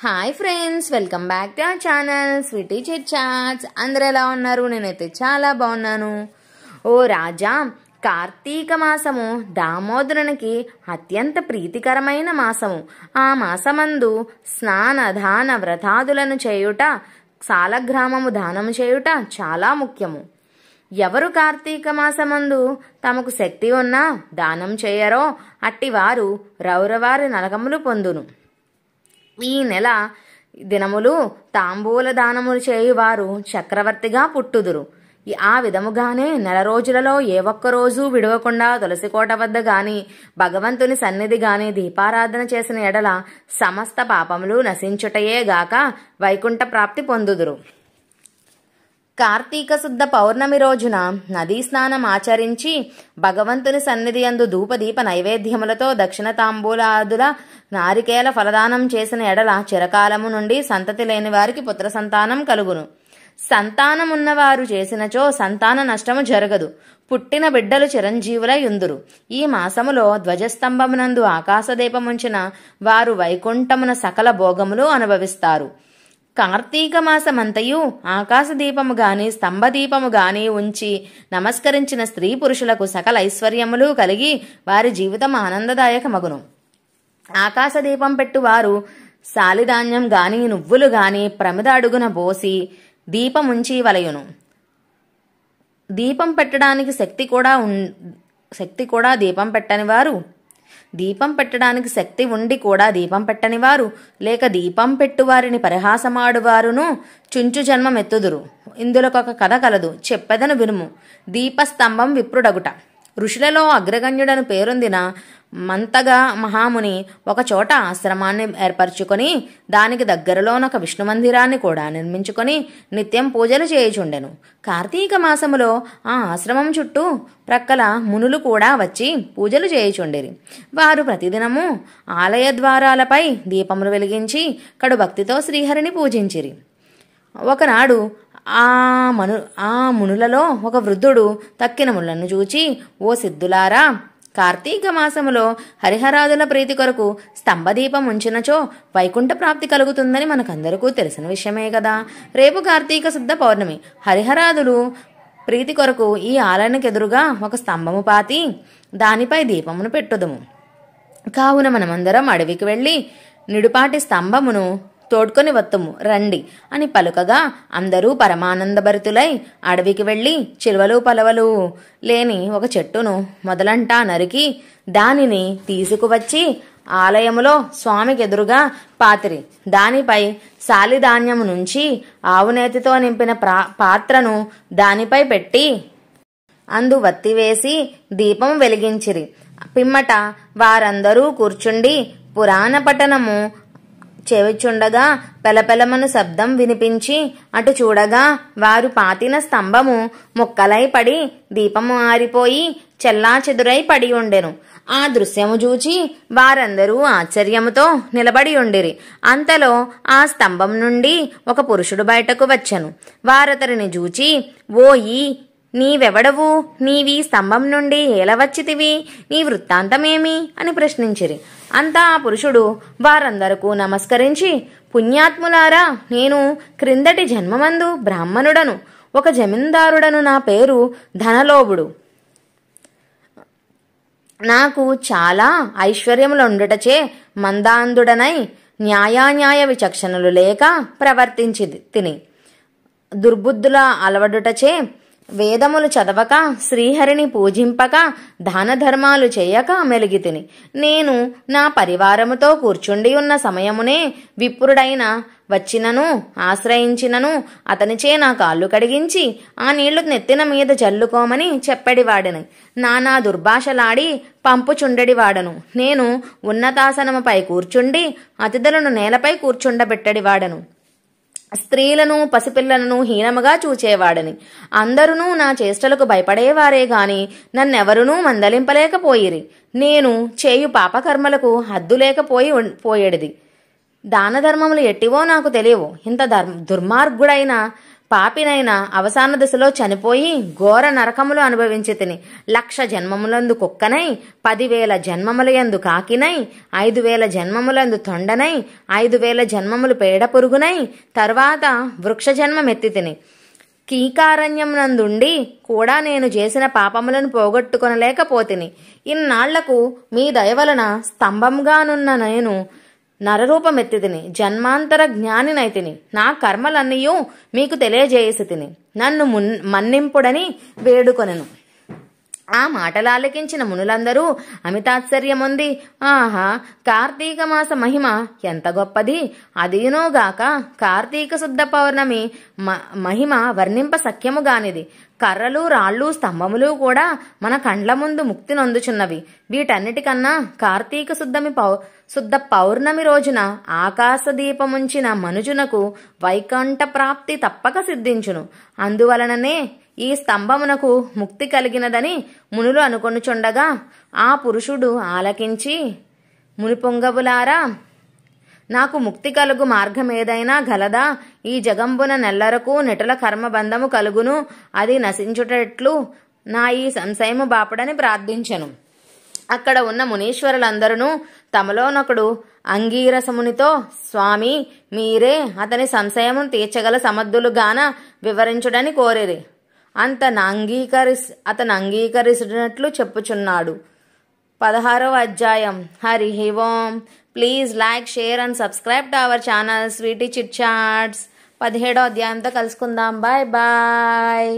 Hi friends, welcome back to our channel sweety chit chats. అందరూ ఎలా ఉన్నారు? నేనైతే చాలా బాగున్నాను. ఓ రాజా, కార్తీక మాసము దామోదరునికి అత్యంత ప్రీతికరమైన మాసము. ఆ మాసమందు స్నాన దాన వ్రతాదులను చేయుట, సాలగ్రామము దానము చేయుట చాలా ముఖ్యము. ఎవరు కార్తీక మాసమందు తమకు శక్తి ఉన్నా దానం చేయరో అట్టివారు రౌరవారి నరకములు పొందును. ఈ నెల దినములు తాంబూల దానములు చేయువారు చక్రవర్తిగా పుట్టుదురు. ఆ విధముగానే నెల రోజులలో ఏ ఒక్కరోజు విడవకుండా తులసికోట వద్ద గాని భగవంతుని సన్నిధి గాని దీపారాధన చేసిన ఎడల సమస్త పాపములు నశించుటయే గాక వైకుంఠ ప్రాప్తి పొందుదురు. కార్తీక శుద్ధ పౌర్ణమి రోజున నదీ స్నానం ఆచరించి భగవంతుని సన్నిధి యందు ధూపదీప నైవేద్యములతో దక్షిణ తాంబూలాదుల నారికేల ఫలదానం చేసిన ఎడల చిరకాలము నుండి సంతతి లేని వారికి పుత్ర సంతానం కలుగును. సంతానమున్నవారు చేసినచో సంతాన నష్టము జరగదు. పుట్టిన బిడ్డలు చిరంజీవులై యుందురు. ఈ మాసములో ధ్వజస్తంభమునందు ఆకాశదీపముంచిన వారు వైకుంఠమున సకల భోగములు అనుభవిస్తారు. కార్తీక మాసమంతయు ఆకాశదీపము గాని స్తంభదీపము గాని ఉంచి నమస్కరించిన స్త్రీ పురుషులకు సకల ఐశ్వర్యములు కలిగి వారి జీవితం ఆనందదాయకమగును. ఆకాశదీపం పెట్టువారు సాలిధాన్యం గాని నువ్వులు గాని ప్రమిద అడుగున పోసి దీపముంచి వలయును. దీపం పెట్టడానికి శక్తి కూడా దీపం పెట్టని వారు, దీపం పెట్టడానికి శక్తి ఉండి కూడా దీపం పెట్టని వారు, లేక దీపం పెట్టువారిని పరిహాసమాడువారును చుంచు జన్మమెత్తుదురు. ఇందులోకొక కథ కలదు, చెప్పెదను వినుము. దీపస్తంభం విప్రుడగుట. ఋషులలో అగ్రగణ్యుడను పేరొందిన మంతగా మహాముని ఒకచోట ఆశ్రమాన్ని ఏర్పరచుకొని దానికి దగ్గరలోనొక విష్ణు మందిరాన్ని కూడా నిర్మించుకొని నిత్యం పూజలు చేయుచుండెను. కార్తీక మాసములో ఆ ఆశ్రమం చుట్టూ ప్రక్కల మునులు కూడా వచ్చి పూజలు చేయుచుండిరి. వారు ప్రతిదినము ఆలయ ద్వారాలపై దీపములు వెలిగించి కడు భక్తితో శ్రీహరిని పూజించిరి. ఒకనాడు ఆ మునులలో ఒక వృద్ధుడు తక్కిన ములను చూచి, ఓ సిద్ధులారా, కార్తీక మాసములో హరిహరాదుల ప్రీతి కొరకు స్తంభదీపం ఉంచినచో వైకుంఠ ప్రాప్తి కలుగుతుందని మనకందరికీ తెలిసిన విషయమే కదా. రేపు కార్తీక శుద్ధ పౌర్ణమి. హరిహరాదులు ప్రీతి కొరకు ఈ ఆలయానికి ఎదురుగా ఒక స్తంభము పాతి దానిపై దీపమును పెట్టుదము. కావున మనమందరం అడవికి వెళ్ళి నిడుపాటి స్తంభమును తోడ్కొని వత్తుము రండి అని పలుకగా అందరూ పరమానందభరితులై అడవికి వెళ్లి చిలువలు పలవలు లేని ఒక చెట్టును మొదలంటా నరికి దానిని తీసుకువచ్చి ఆలయములో స్వామికి ఎదురుగా పాతిరి. దానిపై సాలిధాన్యము నుంచి ఆవునేతితో నింపిన పాత్రను దానిపై పెట్టి అందు వత్తివేసి దీపం వెలిగించిరి. పిమ్మట వారందరూ కూర్చుండి పురాణ పఠనము చెవిచుండగా పెలపెలమను శబ్దం వినిపించి అటు చూడగా వారు పాతిన స్తంభము ముక్కలై పడి దీపము ఆరిపోయి చెల్లాచెదురై పడి ఉండెను. ఆ దృశ్యము చూచి వారందరూ ఆశ్చర్యముతో నిలబడి ఉండిరి. అంతలో ఆ స్తంభం నుండి ఒక పురుషుడు బయటకు వచ్చెను. వారతరిని చూచి, ఓయి, నీవెవడవు? నీవీ స్తంభం నుండి ఏలవచ్చితివి? నీ వృత్తాంతమేమి అని ప్రశ్నించిరి. అంతా ఆ పురుషుడు వారందరకు నమస్కరించి, పుణ్యాత్ములారా, నేను క్రిందటి జన్మమందు బ్రాహ్మణుడను, ఒక జమీందారుడను. నా పేరు ధనలోభుడు. నాకు చాలా ఐశ్వర్యములుండుటచే మందాంధుడనై న్యాయాన్యాయ విచక్షణలు లేక ప్రవర్తించి తిని దుర్బుద్ధుల అలవడుటచే వేదములు చదవక శ్రీహరిని పూజింపక దాన ధర్మాలు చేయక మెలిగితిని. నేను నా పరివారముతో కూర్చుండి ఉన్న సమయమునే విప్రుడైన వచ్చినను ఆశ్రయించినను అతనిచే నా కాళ్ళు కడిగించి ఆ నీళ్లు నెత్తిన మీద జల్లుకోమని చెప్పడివాడని నానా దుర్భాషలాడి పంపుచుండెడివాడను. నేను ఉన్నతాసనముపై కూర్చుండి అతిథులను నేలపై కూర్చుండబెట్టడివాడను. స్త్రీలను పసిపిల్లలను హీనముగా చూచేవాడని. అందరూ నా చేష్టలకు భయపడేవారే గాని నన్నెవరునూ మందలింపలేకపోయిరి. నేను చేయు పాపకర్మలకు హద్దు లేకపోయేడిది. దానధర్మములు ఎట్టివో నాకు తెలియవు. ఇంత దుర్మార్గుడైన పాపినైన అవసాన దశలో చనిపోయి ఘోర నరకములు అనుభవించి తిని 1,00,000 జన్మములందు కుక్కనై 10,000 జన్మములయందు కాకినై 5,000 జన్మములందు తొండనై 5,000 జన్మములు పేడ పురుగునై తర్వాత వృక్ష జన్మమెత్తి తిని కీకారణ్యమునందుండి కూడా నేను చేసిన పాపములను పోగొట్టుకొనలేకపోతిని. ఇన్నాళ్లకు మీ దయవలన స్తంభంగానున్న నేను నరరూపమెత్తి తిని జన్మాంతర జ్ఞానినైతిని. నా కర్మలన్నయూ మీకు తెలియజేసి తిని నన్ను మన్నింపుడని వేడుకొనెను. ఆ మాటలాలకించిన మునులందరూ అమితాశ్చర్యముంది. ఆహా, కార్తీక మాస మహిమ ఎంత గొప్పది! అదీనోగాక కార్తీక శుద్ధ పౌర్ణమి మహిమ వర్ణింప సఖ్యముగానిది. కర్రలు రాళ్ళు స్తంభములు కూడా మన కండ్ల ముందు ముక్తి నొందుచున్నవి. వీటన్నిటికన్నా కార్తీక శుద్ధ పౌర్ణమి రోజున ఆకాశ దీపముంచిన మనుజునకు వైకుంఠ ప్రాప్తి తప్పక సిద్ధించును. అందువలననే ఈ స్తంభమునకు ముక్తి కలిగినదని మునులు అనుకొనుచుండగా ఆ పురుషుడు ఆలకించి, మునిపొంగవులారా, నాకు ముక్తి కలుగు మార్గమేదైనా గలదా? ఈ జగంబున నెల్లరకు నిటల కర్మబంధము కలుగును, అది నశించుటట్లు నా ఈ సంశయము బాపడని ప్రార్థించెను. అక్కడ ఉన్న మునీశ్వరులందరూ తమలోనొకడు అంగీరసమునితో, స్వామి, మీరే అతని సంశయమును తీర్చగల సమర్థులుగాన వివరించుడని కోరిరి. అతను అంగీకరిస్తున్నట్లు చెప్పుచున్నాడు. 16వ అధ్యాయం. Hari Om. Please like, share and subscribe to our channel sweety chit chats. 17వ అధ్యాయంతో కలుసుకుందాం. Bye bye.